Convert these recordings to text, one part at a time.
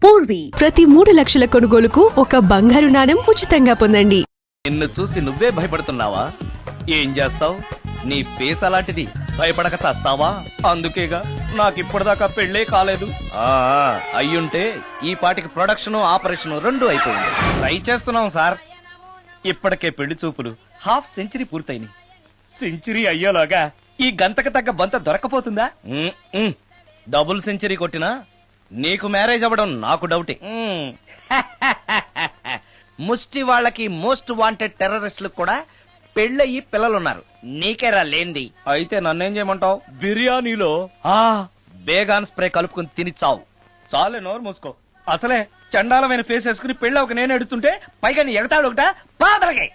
పూర్వీ ప్రతి 3 లక్షల కొనుగోలుకు ఒక బంగారు నాణెం ఉచితంగా పొందండి. నిన్ను చూసి నువ్వే భయపడుతున్నావా? ఏం చేస్తావ్? నీ ఫేస్ అలాంటిది, భయపడక చేస్తావా? అందుకేగా నాకిప్పటిదాకా పెళ్లే కాలేదు. అయ్యుంటే ఈ పాటికి ప్రొడక్షన్ ఆపరేషన్ 2 అయిపోయింది. ట్రై చేస్తున్నాం సార్. ఇప్పటికే పెళ్లి చూపులు ½ సెంచరీ పూర్తయినాయి. సెంచరీ అయ్యేలాగా ఈ గంతకు తగ్గ బంత దొరకపోతుందా? డబుల్ సెంచరీ కొట్టినా నీకు మ్యారేజ్ అవ్వడం నాకు డౌటే. ముష్టి వాళ్ళకి మోస్ట్ వాంటెడ్ టెర్రరిస్టులకు కూడా పెళ్ళయి పిల్లలున్నారు. నీకేరా లేంది. అయితే నన్నేం చేయమంటావు? బిర్యానీలో బేగాన్ స్ప్రే కలుపుకుని తిని చావు. చాలే, నోరు మూసుకో. అసలే చండాలమైన ఫేస్ వేసుకుని పెళ్ళి ఒక నేను ఎడుతుంటే పైగా నీ ఎగతాడు ఒకట పాదలకే.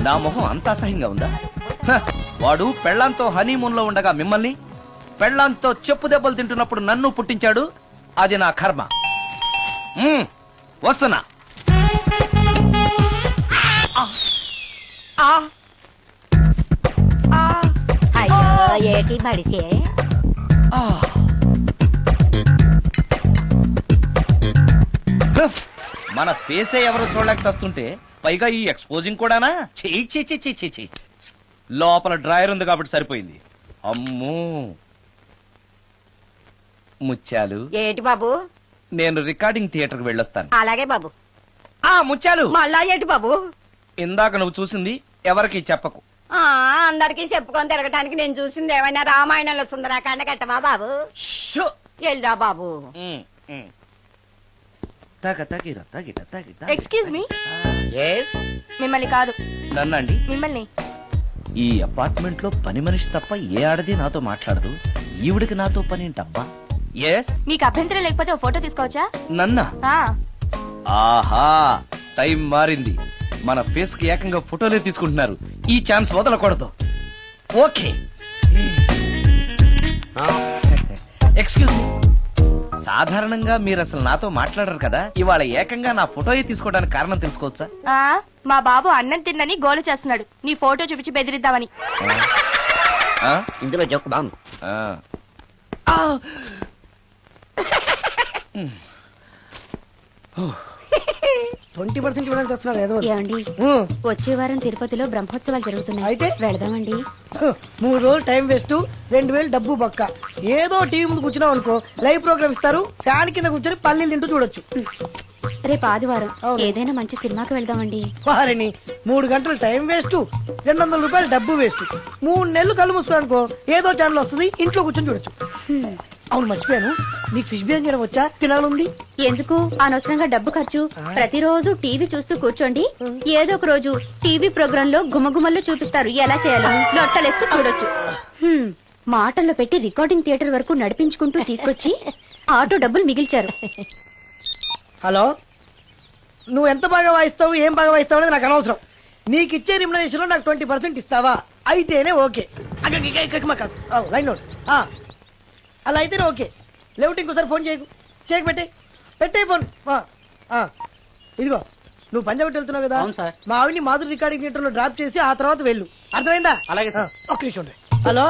నా మొహం అంత అసహ్యంగా ఉందా? వాడు పెళ్లాంతో హనీమూన్ లో ఉండగా మిమ్మల్ని, పెళ్లాంతో చెప్పు దెబ్బలు తింటున్నప్పుడు నన్ను పుట్టించాడు. అది నా కర్మ. వస్తున్నా. ఏటి మడిసే మన ఫేసే ఎవరు చూడలేక చస్తుంటే పైగా ఈ ఎక్స్పోజింగ్ కూడానా? చెయ్యి. లోపల డ్రాయర్ ఉంది కాబట్టి సరిపోయింది. అమ్మో ముత్యాలు. ఏటి బాబు? నేను రికార్డింగ్ థియేటర్ కి వెళ్ళొస్తాను. అలాగే బాబు. ముత్యాలు, మళ్ళా ఏటి బాబు? ఇందాక నువ్వు చూసింది ఎవరికి చెప్పకు. అందరికి చెప్పుకొని తిరగటానికి నేను చూసింది ఏమైనా రామాయణంలో సుందరాకాండ కట్టవా బాబు? ఎల్దా బాబు. Excuse me. మిమ్మల్ని కాదు, నన్నండి. మిమ్మల్ని. ఈ అపార్ట్మెంట్ లో పని మనిషి తప్ప ఏ ఆడది నాతో మాట్లాడదు. ఈవిడికి నాతో పని ఏంటబ్బా? ఎస్. మీకు అభ్యంతరం లేకపోతే ఓ ఫోటో తీసుకోవచ్చా? నన్నా? ఆ, ఆహా, టైం మారింది. మన ఫేస్ కి ఏకంగా ఫోటోలే తీసుకుంటున్నారు. ఈ ఛాన్స్ వదలకూడదు. ఓకే. Excuse me. సాధారణంగా మీరు అసలు నాతో మాట్లాడరు కదా. ఇవాళ ఏకంగా నా ఫోటోయే తీసుకోవడానికి కారణం తెలుసుకోవచ్చా? మా బాబు అన్నం తిన్నని గోలు చేస్తున్నాడు. నీ ఫోటో చూపించి బెదిరిద్దామని. ఇందులో జోక్ బాగుంది. 20% ఇవ్వడానికి వస్తున్నారు ఏదో. ఏమండి, వచ్చే వారం తిరుపతిలో బ్రహ్మోత్సవాలు జరుగుతున్నాయి. అయితే వెళదామండి. 3 రోజులు టైం వేస్ట్, 2000 డబ్బు బొక్క. ఏదో టీవీ ముందు కూర్చున్నావు అనుకో, లైవ్ ప్రోగ్రామ్ ఇస్తారు. ఫ్యాన్ కింద కూర్చొని పల్లీలు తింటూ చూడొచ్చు. రేపు ఆదివారం ఏదైనా మంచి సినిమాకి వెళ్దామండి. వారిని 3 గంటలు టైం వేస్ట్, 200 రూపాయలు డబ్బు వేస్ట్. 3 నెలలు కళ్ళు మూసుకో అనుకో, ఏదో ఛానల్ వస్తుంది, ఇంట్లో కూర్చొని చూడొచ్చు. అవును, మర్చిపోయాను, నీకు ఫిష్ బిర్యానీ చేయడం వచ్చా? తినాలుంది. ఎందుకు అనవసరంగా డబ్బు ఖర్చు? ప్రతిరోజు టీవీ చూస్తూ కూర్చోండి, ఏదో ఒక రోజు టీవీ ప్రోగ్రామ్ లో గుమగుమల్లో చూపిస్తారు ఎలా చేయాలో. లొట్టలేస్తూ చూడొచ్చు. మాటల్లో పెట్టి రికార్డింగ్ థియేటర్ వరకు నడిపించుకుంటూ తీసుకొచ్చి ఆటో డబ్బులు మిగిల్చారు. హలో, నువ్వు ఎంత బాగా వాయిస్తావు, ఏం బాగా వాయిస్తావు అనేది నాకు అనవసరం. నీకు ఇచ్చే రిమ్యునరేషన్ లో నాకు 20% ఇస్తావా? అయితేనే ఓకే. Line note. అలా అయితేనే ఓకే. లేవుటి ఇంకోసారి ఫోన్ చేయకు పెట్టే ఫోన్. ఇదిగో, నువ్వు పంజాబ్ వెళ్తున్నావు కదా, మా ఆవిడ్ని మాధురి రికార్డింగ్ థియేటర్ లో డ్రాప్ చేసి ఆ తర్వాత వెళ్ళు. అర్థమైందా? అలాగే. ఒక్క నిమిషం ఉండే. హలో,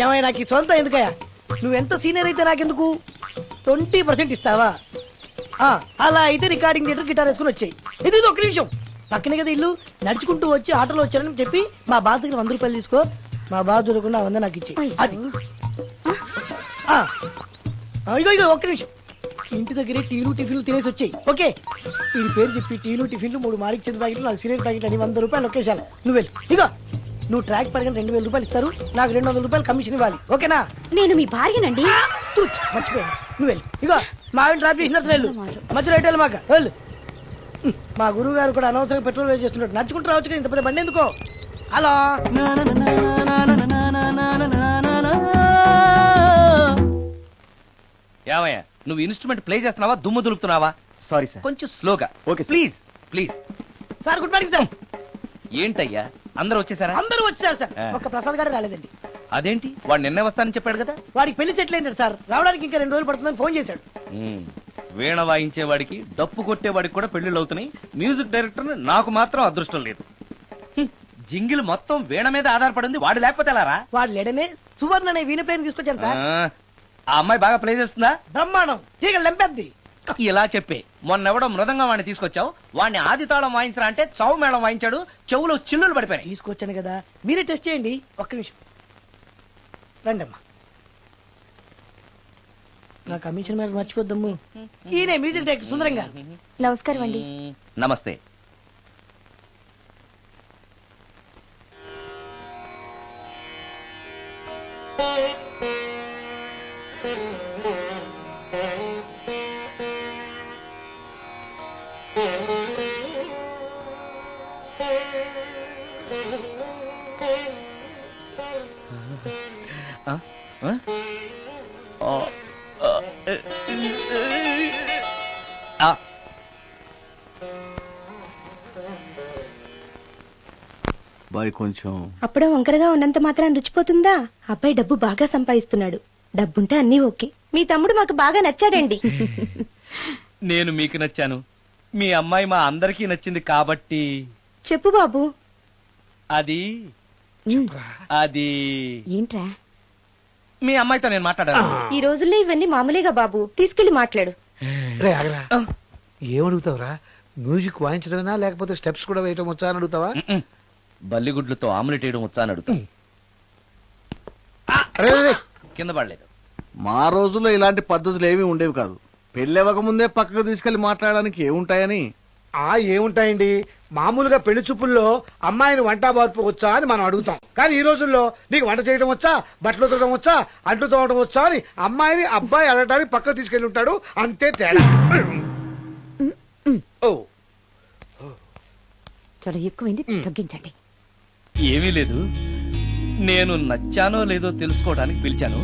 ఏమై నాకు ఈ సొంత ఎందుకయ్యా? నువ్వెంత సీనియర్ అయితే నాకెందుకు? 20% ఇస్తావా? అలా అయితే రికార్డింగ్ థియేటర్ గిటార్ వేసుకుని వచ్చాయి. ఇది ఒక్క నిమిషం. పక్కనే కదా ఇల్లు, నడుచుకుంటూ వచ్చి ఆటోలో వచ్చారని చెప్పి మా బాధ దగ్గర 100 రూపాయలు తీసుకో. మా బాధ దొరకకుండా 100 నాకు ఇచ్చే. అది ఇగో ఒక్క నిమిషం. ఇంటి దగ్గరే టీలు టిఫిన్లు తినేసి వచ్చాయి. ఓకే, వీడి పేరు చెప్పి టీలు టిఫిన్లు 3 మాలిక్ చెంది ప్యాకెట్లు, 4 సిగరెట్ ప్యాకెట్లు అని 100 రూపాయలు ఒకేసారి. నువ్వు వెళ్ళు. ఇగో, నువ్వు ట్రాక్ పడగానే 2000 రూపాయలు ఇస్తారు, నాకు 200 రూపాయలు కమిషన్ ఇవ్వాలి. ఓకేనా? నేను మీ భార్యనండి. మర్చిపోయాను. నువ్వు వెళ్ళు. ఇగో, మా ఆవిడ డ్రాప్ చేసినట్టు వెళ్ళు. మధ్యలో ఎటు మాక వెళ్ళు. మా గురువు గారు కూడా అనవసరంగా పెట్రోల్ వేస్ట్ చేస్తున్నాడు. నడుచుకుంటూ రావచ్చు కదా, ఇంత పెద్ద బండి ఎందుకో. హలో, ఏమయ్యా, నువ్వు ఇన్స్ట్రుమెంట్ ప్లే చేస్తున్నావా, దుమ్ము దులుపుతున్నావా? సారీ సార్, కొంచెం స్లోగా. Okay please. Sir good morning sir. ఏంటయ్యా అందరూ వచ్చేసారా? అందరూ వచ్చారు సార్, ఆ. ఒక్క ప్రసాద్ గారు రాలేదండి. అదేంటి వాడు నిన్నే వస్తానని చెప్పాడు కదా. వాడికి పెళ్లి సెటిల్ అయింది సార్, రావడానికి ఇంకా 2 రోజులు పడుతుందని ఫోన్ చేశాడు. వీణ వాయించేవాడికి డప్పు కొట్టేవాడికి కూడా పెళ్లిళ్ళు అవుతున్నాయి. మ్యూజిక్ డైరెక్టర్ నాకు మాత్రం అదృష్టం లేదు. జింగిల్ మొత్తం వీణ మీద ఆధారపడింది, వాడు లేకపోతే ఎలారా? వాడు లేడనే సువర్ణ అనే వీణ ప్లేని తీసుకొచ్చాను సార్. ఆ అమ్మాయి బాగా ప్లే చేస్తుందా? బ్రహ్మాండం, తీగ లెంపెద్ది. ఇలా చెప్పే మొన్నెవడో మృదంగా వాడిని తీసుకొచ్చావు, వాడిని ఆది తాళం వాయించరా అంటే చౌ మేళం వాయించాడు, చెవులో చిల్లులు పడిపోయాయి. తీసుకొచ్చాను కదా, మీరే టెస్ట్ చేయండి. ఒక్క నిమిషం రండమ్మా. నా కమిషన్ మీద మర్చిపోద్దమ్ము. ఈయనే మ్యూజిక్ డైరెక్టర్ సుందరం గారు. నమస్కారం అండి. నమస్తే. బాయ్ కొంచెం అప్పుడే వంకరగా ఉన్నంత మాత్రం రుచిపోతుందా? అబ్బాయి డబ్బు బాగా సంపాదిస్తున్నాడు, డబ్బుంటే అన్నీ ఓకే. మీ తమ్ముడు మాకు బాగా నచ్చాడండి. నేను మీకు నచ్చాను, మీ అమ్మాయి మా అందరికీ నచ్చింది కాబట్టి. చెప్పు బాబు. అది అది ఏంట్రా? మీ అమ్మాయితో నేను మాట్లాడాను. ఈ రోజుల్లో ఇవన్నీ మామూలేగా బాబు, తీసుకెళ్లి మాట్లాడు. రే ఆగరా, ఏమడుగుతావురా? మ్యూజిక్ వాయించడమేనా లేకపోతే స్టెప్స్ కూడా వేయటం వచ్చా అని అడుగుతావా? బల్లిగుడ్లతో ఆమ్లెట్ వేయడం వచ్చా అని అడుగుతా. రే, రే, రే. కింద పడలేదు. మా రోజుల్లో ఇలాంటి పద్ధతులు ఏమీ ఉండేవి కాదు. పెళ్ళివ్వక ముందే పక్కకు తీసుకెళ్లి మాట్లాడడానికి ఏముంటాయని. ఏముంటాయండి, మామూలుగా పెళ్లి చూపుల్లో అమ్మాయిని వంట బార్పు వచ్చా అని మనం అడుగుతాం. కానీ ఈ రోజుల్లో నీకు వంట చేయడం వచ్చా, బట్టలు ఉతకడం వచ్చా, అంట్లు తోమడం వచ్చా అని అమ్మాయిని అబ్బాయి అడగడానికి పక్కకు తీసుకెళ్లి ఉంటాడు, అంతే తేడా. ఓ చాలా ఎక్కువైంది, తగ్గించండి. ఏమీ లేదు, నేను నచ్చానో లేదో తెలుసుకోవడానికి పిలిచాను.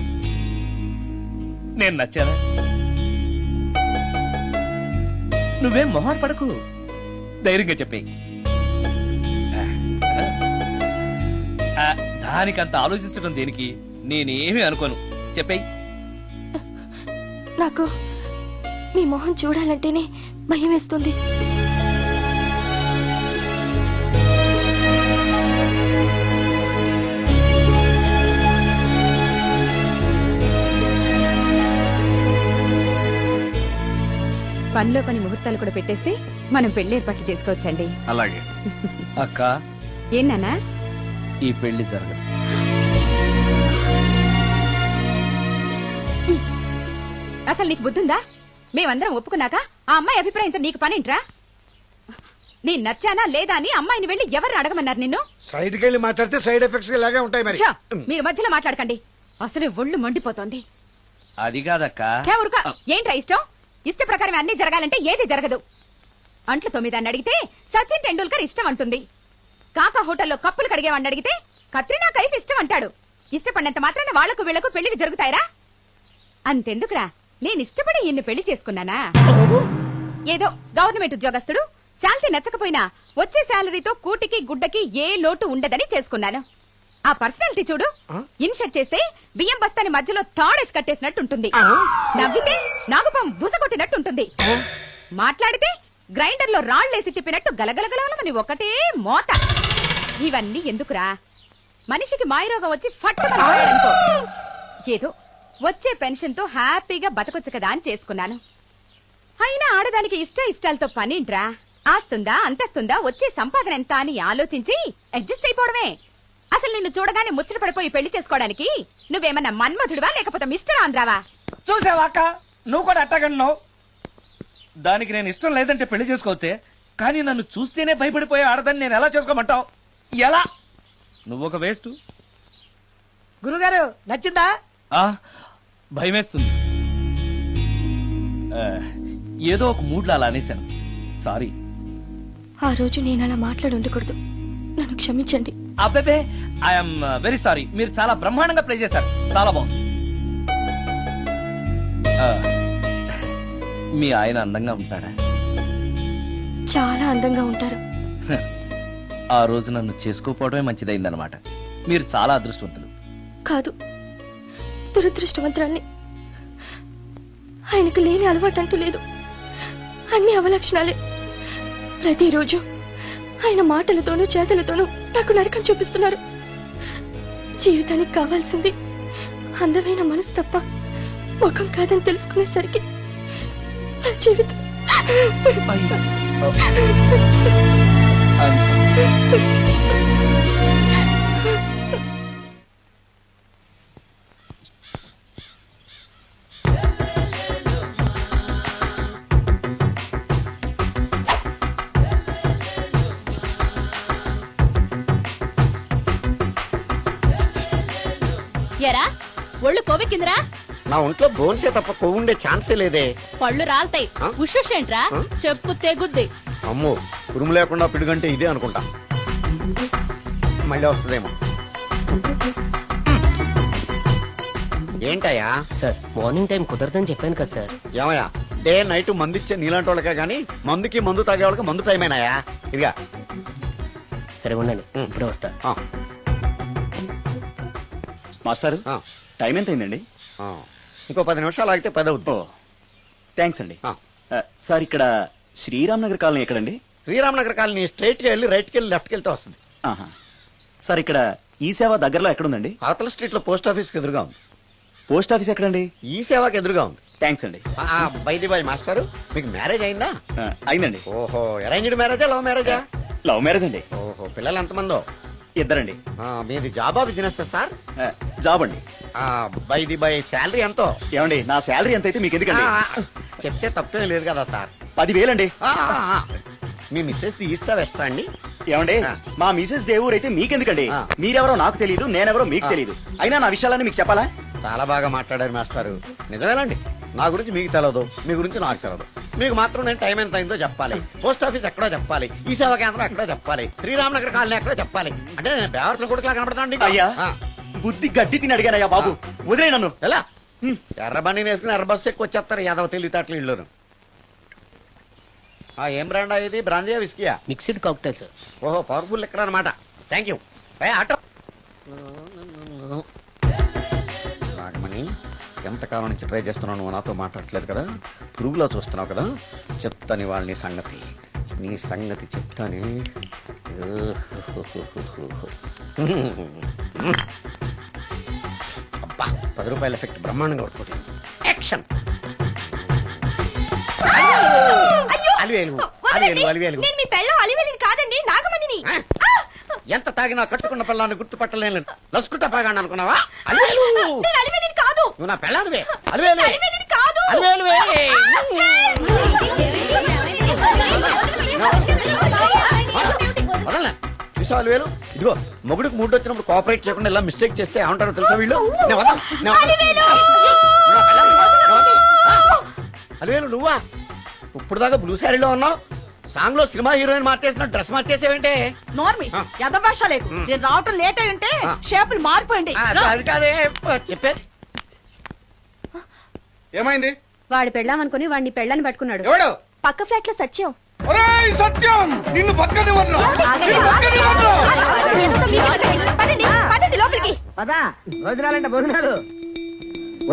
నేను నచ్చానా? నువ్వేం మొహం పడకు, ధైర్యంగా చెప్పేయి. దానికంత ఆలోచించడం దేనికి? నేనేమీ అనుకోను, చెప్పేయి. నాకు మీ మొహం చూడాలంటేనే భయం వేస్తుంది. పనిలో పని ముహూర్తాలు కూడా పెట్టేస్తే మనం పెళ్లి ఏర్పాట్లు చేసుకోవచ్చండి. అలాగే అక్క, ఏనానా? ఈ పెళ్లి జరగదు. అసలు నీకు బుద్ధుందా? మేమందరం ఒప్పుకున్నాక ఆ అమ్మాయి అభిప్రాయంతో నీకు పనేంట్రా? నీ నచ్చానా లేదా అని అమ్మాయిని వెళ్ళి ఎవరు అడగమన్నారు నిన్ను? సైడ్కి వెళ్ళి మాట్లాడితే సైడ్ ఎఫెక్ట్స్ ఇలాగే ఉంటాయి మరి. ఛ! మీరు మధ్యలో మాట్లాడకండి, అసలు ఒళ్ళు మండిపోతోంది. అది కాదక్క. ఛ, ఊరుక. ఏంట్రా ఇష్టం? ఇష్ట ప్రకారం అన్ని జరగాలంటే ఏది జరగదు. అంట్లు 9 అని అడిగితే సచిన్ టెండూల్కర్ ఇష్టం అంటుంది. కాకా హోటల్లో కప్పులు కడిగేవాడిని అడిగితే కత్రినా కైఫ్ ఇష్టం అంటాడు. ఇష్టపడినంత మాత్రాన వాళ్లకు వీళ్లకు పెళ్లికి జరుగుతాయరా? అంతెందుకురా, నేను ఇష్టపడి ఈయన్ని పెళ్లి చేసుకున్నానా? ఏదో గవర్నమెంట్ ఉద్యోగస్తుడు, శాలరీ నచ్చకపోయినా వచ్చే శాలరీతో కూటికి గుడ్డకి ఏ లోటు ఉండదని చేసుకున్నాను. ఆ పర్సనాలిటీ చూడు, ఇన్షర్ట్ చేస్తే బియ్యం బస్తాని మధ్యలో తాడేసి కట్టేసినట్టుంటుంది. నవ్వితే నాగుపం బుసగొట్టినట్టుంటుంది. మాట్లాడితే గ్రైండర్ లో రాళ్లేసి తిప్పినట్టు గలగలగలమని ఒకటే మోత. ఇవన్నీ ఎందుకురా? మనిషికి మాయరోగం వచ్చి ఫట్టుమని పోయాడనుకో, ఏదో వచ్చే పెన్షన్ తో హ్యాపీగా బతకొచ్చు కదా అని చేసుకున్నాను. అయినా ఆడదానికి ఇష్టాలతో పనింట్రా? ఆస్తుందా, అంతస్తుందా, వచ్చే సంపాదన ఎంత అని ఆలోచించి అడ్జస్ట్ అయిపోవడమే. అసలు నిన్ను చూడగానే ముచ్చట పడిపోయి పెళ్లి చేసుకోవడానికి నువ్వేమన్నా మన్మధుడివా లేకపోతే మిస్టర్ ఆంధ్రావా? చూసావా అక్క, నువ్వు కూడా అట్టగన్నావు. దానికి నేను ఇష్టం లేదంటే పెళ్లి చేసుకోవచ్చే, కానీ నన్ను చూస్తేనే భయపడిపోయే ఆడదని నేను ఎలా చేసుకోమంటావు? ఎలా? నువ్వు ఒక వేస్ట్. గురుగారు నచ్చిందా? భయమేస్తుంది. ఏదో ఒక మూడ్లో అలా అనేశాను, సారీ. ఆ రోజు నేను అలా మాట్లాడి ఉండకూడదు, నన్ను క్షమించండి. అబ్బే, ఐఎమ్ వెరీ సారీ. మీరు చాలా బ్రహ్మాండంగా ప్లే చేశారు, చాలా బాగుంది. మీ ఆయన అందంగా ఉంటాడా? చాలా అందంగా ఉంటారు. ఆ రోజు నన్ను చేసుకోపోవడమే మంచిదైందనమాట. మీరు చాలా అదృష్టవంతులు. కాదు, దురదృష్టవంతురాల్ని. ఆయనకు లేని అలవాటంటూ లేదు. అన్ని అవలక్షణాలే. ప్రతిరోజు ఆయన మాటలతోనూ చేతలతోనూ నాకు నరకం చూపిస్తున్నారు. జీవితానికి కావాల్సింది అందమైన మనసు తప్ప ముఖం కాదని తెలుసుకునేసరికి నా జీవితం ఎరా ఒళ్ళు కొవ్వెక్కిందిరా? నా ఒంట్లో బోన్సే తప్ప కొవ్వు ఉండే ఛాన్సే లేదే. పళ్ళు రాల్తాయి. ఆ? ఉషేంట్రా? చెప్పు తెగుద్ది. అమ్మో, ఉరుము లేకుండా పిడుగంటే ఇదే అనుకుంటా. మళ్ళీ వస్తుందేమో. ఏంటయ్యా? సార్ మార్నింగ్ టైం కుదరదని చెప్పాను కదా సార్. ఏమయ్యా, డే నైట్ మందు ఇచ్చే నీలాంటి వాళ్ళకే గానీ మందుకి మందు తాగే వాళ్ళకి మందు టైమేనాయా? ఇదిగా సరే ఉండండి, ఇప్పుడే వస్తా. మాస్టర్, ఆ. టైం ఎంత అయిందండి? ఇంకో 10 నిమిషాలు ఆగితే 10 అవుతుంది. థ్యాంక్స్ అండి. ఆ. సార్, ఇక్కడ శ్రీరామ్ నగర్ కాలనీ ఎక్కడండి? శ్రీరామ్ నగర్ కాలనీ స్ట్రైట్ గా వెళ్ళి రైట్ కి వెళ్ళి లెఫ్ట్ కి వెళ్తే వస్తుంది. సార్, ఇక్కడ ఈ సేవ దగ్గరలో ఎక్కడుందండి? అవతల స్ట్రీట్ లో పోస్ట్ ఆఫీస్ కి ఎదురుగా ఉంది. పోస్ట్ ఆఫీస్ ఎక్కడండి? ఈ సేవకి ఎదురుగా ఉంది. థ్యాంక్స్ అండి. బైది బాయ్ మాస్టర్, మీకు మ్యారేజ్ అయిందా? అయిందండి. ఓహో, అరేంజ్డ్ మ్యారేజా లవ్ మ్యారేజా? లవ్ మ్యారేజ్ అండి. ఓహో, పిల్లలు ఎంతమందో? ఇద్దరండి. మీది జాబా బిజినెస్ సార్? జాబ్ అండి. బైది బై శాలరీ ఎంతో? ఏమండి, నా శాలరీ ఎంత అయితే మీకు ఎందుకండి? చెప్తే తప్పేం లేదు కదా సార్. 10,000 అండి. మీ మిస్సెస్ ఇస్తా వేస్తా అండి. ఏమండి, మా మిసెస్ దేవూర్ అయితే మీకెందుకండి? మీరెవరో నాకు తెలియదు, నేనెవరో మీకు తెలియదు. అయినా నా విషయాలని మీకు చెప్పాలా? చాలా బాగా మాట్లాడారు మాస్టారు. నిజమేనండి, నా గురించి మీకు తెలదు, మీ గురించి నాకు తెలదు. మీకు మాత్రం నేను టైం ఎంత అయిందో చెప్పాలి, పోస్ట్ ఆఫీస్ ఎక్కడో చెప్పాలి, ఈ సేవా కేంద్రం ఎక్కడో చెప్పాలి, శ్రీరామ్ నగర్ కాలనీ ఎక్కడో చెప్పాలి. అంటే నేను బేవర్సన కొడుకులా కనపడతాను. అయ్యా, బుద్ధి గడ్డి తిని అడిగానయ్యా బాబు, వదిలే నన్ను. ఎలా ఎర్ర బండి వేసుకుని ఎర్ర బస్సు ఎక్కువ వచ్చేస్తారు యాదవ తెలివితేటలు ఇళ్ళును. ఏం బ్రాండా ఇది? బ్రాంజియా విస్కియా? Mixed cocktail sir. ఓహో, పవర్ఫుల్ ఎక్కడ అనమాట. Thank you. ఆటో నాగమణి, ఎంతకాలం నుంచి ట్రై చేస్తున్నావు, నువ్వు నాతో మాట్లాడట్లేదు కదా, పురుగులో చూస్తున్నావు కదా, చెప్తాను వాళ్ళ నీ సంగతి చెప్తానే. అబ్బా, 10 రూపాయల ఎఫెక్ట్ బ్రహ్మాండంగా కొట్టుకుంటుంది. యాక్షన్. అలివేలు నేను మీ పెళ్ళం అలివేలిని కాదండి, నాగమణిని. ఎంత తాగినా కట్టుకున్న పిల్లాన్ని గుర్తుపట్టలేను. లసుకుంటా బాగా అనుకున్నావా? అలివేలు నేను అలివేలిని కాదు. నువ్వు నా పెళ్ళానివే. అలివేలు అలివేలిని కాదు. అలివేలువే. వదలనా? చూసావా అలివేలు? ఇదిగో, మొగుడికి మూడు వచ్చినప్పుడు కోఆపరేట్ చేయకుండా ఇలా మిస్టేక్ చేస్తే ఏమంటారో తెలుసా వీళ్ళు? అలివేలు నువ్వా? ఇప్పుడు దాకా బ్లూ శారీలో ఉన్నావు, సాంగ్ లో సినిమా హీరోయిన్ మార్చేసిన డ్రెస్ మార్చేసేవేంటే? నోర్మి యథభాష లేకు. నేను రావటం లేట్ అయి ఉంటే షేపులు మారిపోయింది. అది కాదే చెప్పేది. ఏమైంది? వాడు పెళ్ళామనుకుని వాడిని పెళ్ళని పట్టుకున్నాడు. ఎవడు? పక్క ఫ్లాట్ లో సత్యం. ఒరేయ్ సత్యం, నిన్ను బతకనివ్వను. పదండి, పదండి లోపలికి. పదా భోజనాలంటే భోజనాలు.